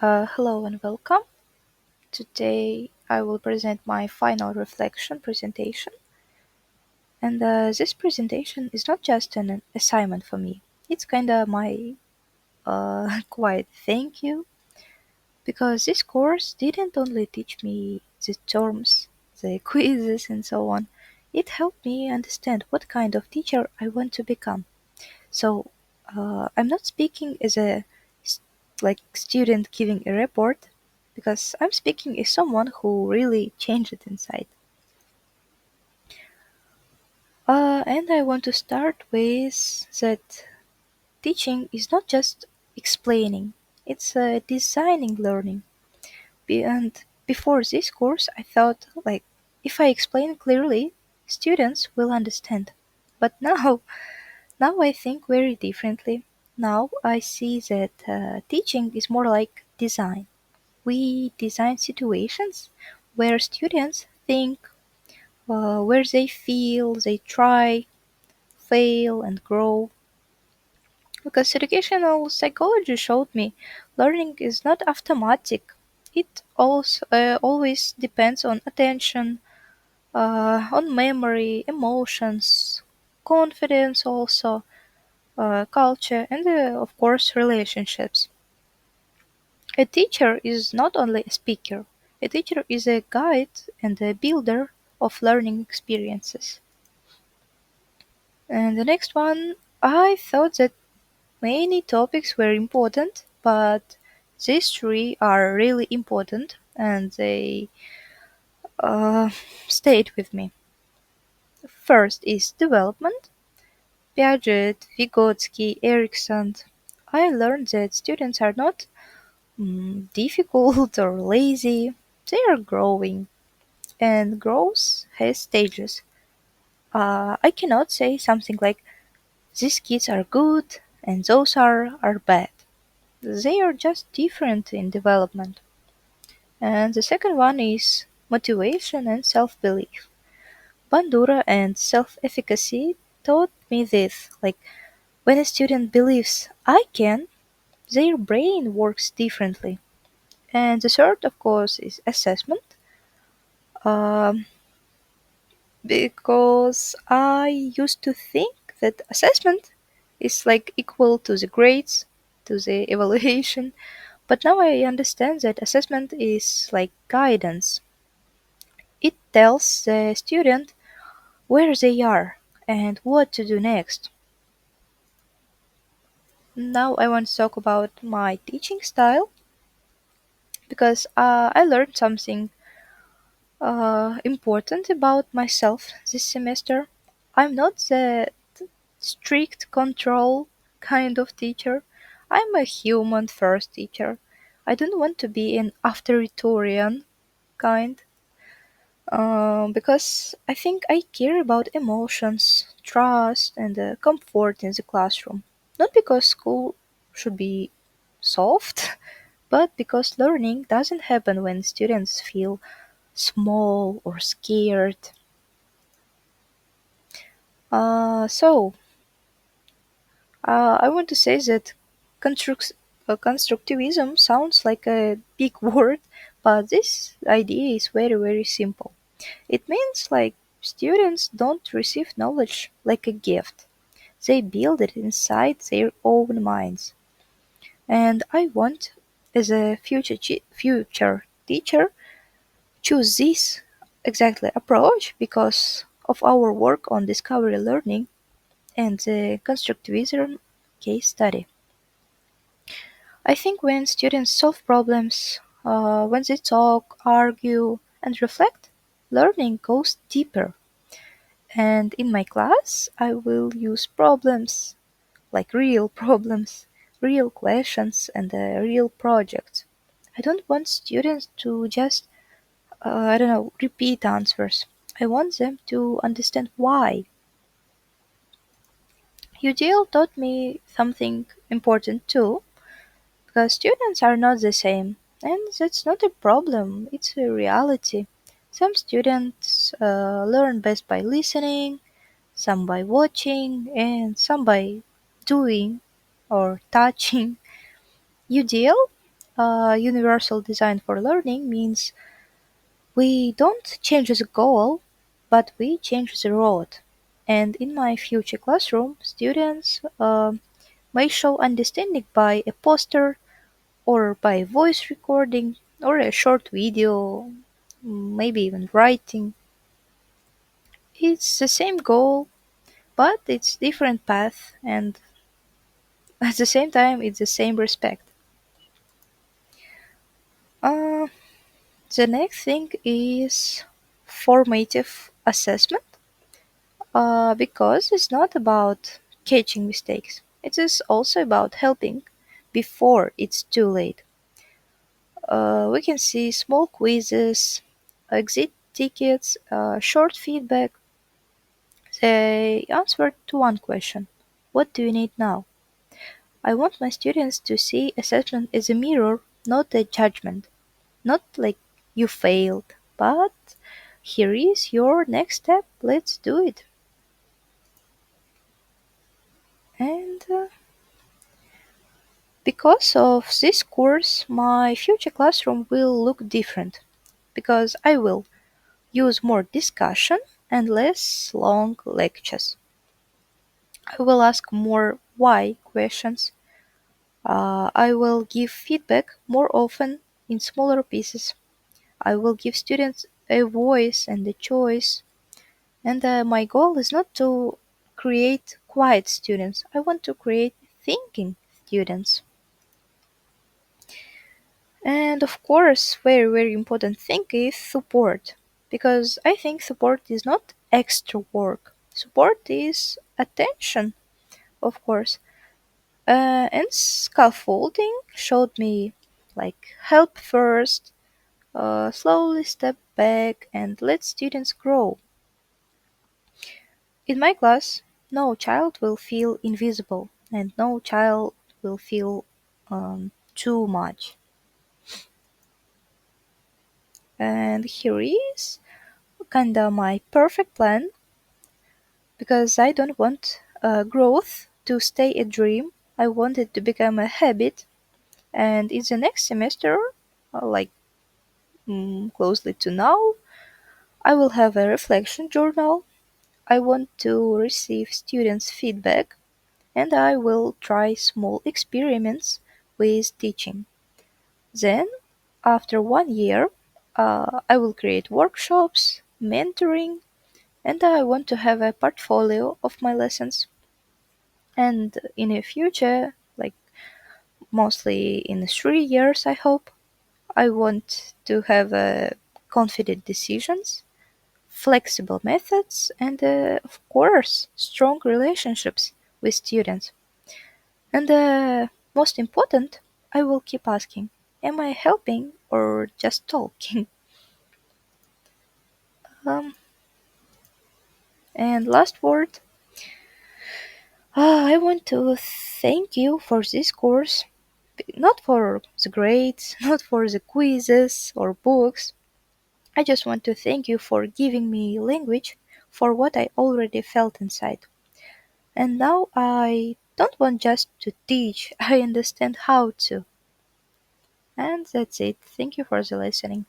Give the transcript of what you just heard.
Hello and welcome. Today I will present my final reflection presentation. And this presentation is not just an assignment for me, it's kind of my quiet thank you because this course didn't only teach me the terms, the quizzes, and so on, it helped me understand what kind of teacher I want to become. So I'm not speaking as a s- student giving a report because I'm speaking as someone who really changed it inside. And I want to start with that teaching is not just explaining; it's designing learning. And before this course, I thought if I explain clearly, students will understand. But now I think very differently. Now I see that teaching is more like design. We design situations where students think, where they feel, they try, fail, and grow. Because educational psychology showed me learning is not automatic. It also always depends on attention, on memory, emotions, confidence also, culture, and of course relationships. A teacher is not only a speaker, a teacher is a guide and a builder of learning experiences. And the next one, I thought that many topics were important, but these three are really important and they uh, stayed with me. First is development. Piaget, Vygotsky, Erickson. I learned that students are not difficult or lazy, they are growing, and growth has stages. I cannot say something like these kids are good and those are bad. They are just different in development. And the second one is motivation and self belief. Bandura and self efficacy taught me this when a student believes I can, their brain works differently. And the third, of course, is assessment. Um, because I used to think that assessment is equal to the grades, to the evaluation, but now I understand that assessment is like guidance. It tells the student where they are and what to do next. Now I want to talk about my teaching style because I learned something important about myself this semester. I'm not the strict control kind of teacher. I'm a human first teacher. I don't want to be an authoritarian kind because I think I care about emotions, trust, and comfort in the classroom. Not because school should be soft, but because learning doesn't happen when students feel small or scared. So I want to say that constructivism sounds like a big word, but this idea is very, very simple. It means students don't receive knowledge like a gift, they build it inside their own minds. And I want, as a future teacher, choose this exactly approach because of our work on discovery learning and the constructivism case study. I think when students solve problems, when they talk, argue, and reflect, learning goes deeper. And in my class, I will use problems, like real problems, real questions, and real projects. I don't want students to just, I don't know, repeat answers. I want them to understand why. UDL taught me something important too. Because students are not the same, and that's not a problem, it's a reality. Some students learn best by listening, some by watching, and some by doing or touching. UDL Universal design for learning means we don't change the goal, but we change the road. And in my future classroom, students may show understanding by a poster or by voice recording or a short video, maybe even writing. It's the same goal, but it's different path, and at the same time, it's the same respect. Uh, the next thing is formative assessment, because it's not about catching mistakes. It is also about helping before it's too late. We can see small quizzes, exit tickets, short feedback. They answer to one question: what do you need now? I want my students to see assessment as a mirror, not a judgment. Not like you failed, but here is your next step, let's do it. And because of this course, my future classroom will look different because I will use more discussion and less long lectures. I will ask more why questions. I will give feedback more often in smaller pieces. I will give students a voice and a choice. And my goal is not to create quiet students. I want to create thinking students. And of course, very, very important thing is support. Because I think support is not extra work. Support is attention, of course. And scaffolding showed me like help first, slowly step back, and let students grow. In my class, no child will feel invisible, and no child will feel too much. And here is kinda my perfect plan because I don't want growth to stay a dream. I want it to become a habit. And in the next semester, like closely to now, I will have a reflection journal. I want to receive students' feedback and I will try small experiments with teaching. Then, after 1 year, I will create workshops, mentoring, and I want to have a portfolio of my lessons. And in the future, like mostly in 3 years, I hope, I want to have confident decisions, flexible methods, and of course, strong relationships with students. And most important, I will keep asking, am I helping or just talking? Um, and last word, I want to thank you for this course, not for the grades, not for the quizzes or books. I just want to thank you for giving me language for what I already felt inside. And now I don't want just to teach, I understand how to. And that's it. Thank you for the listening.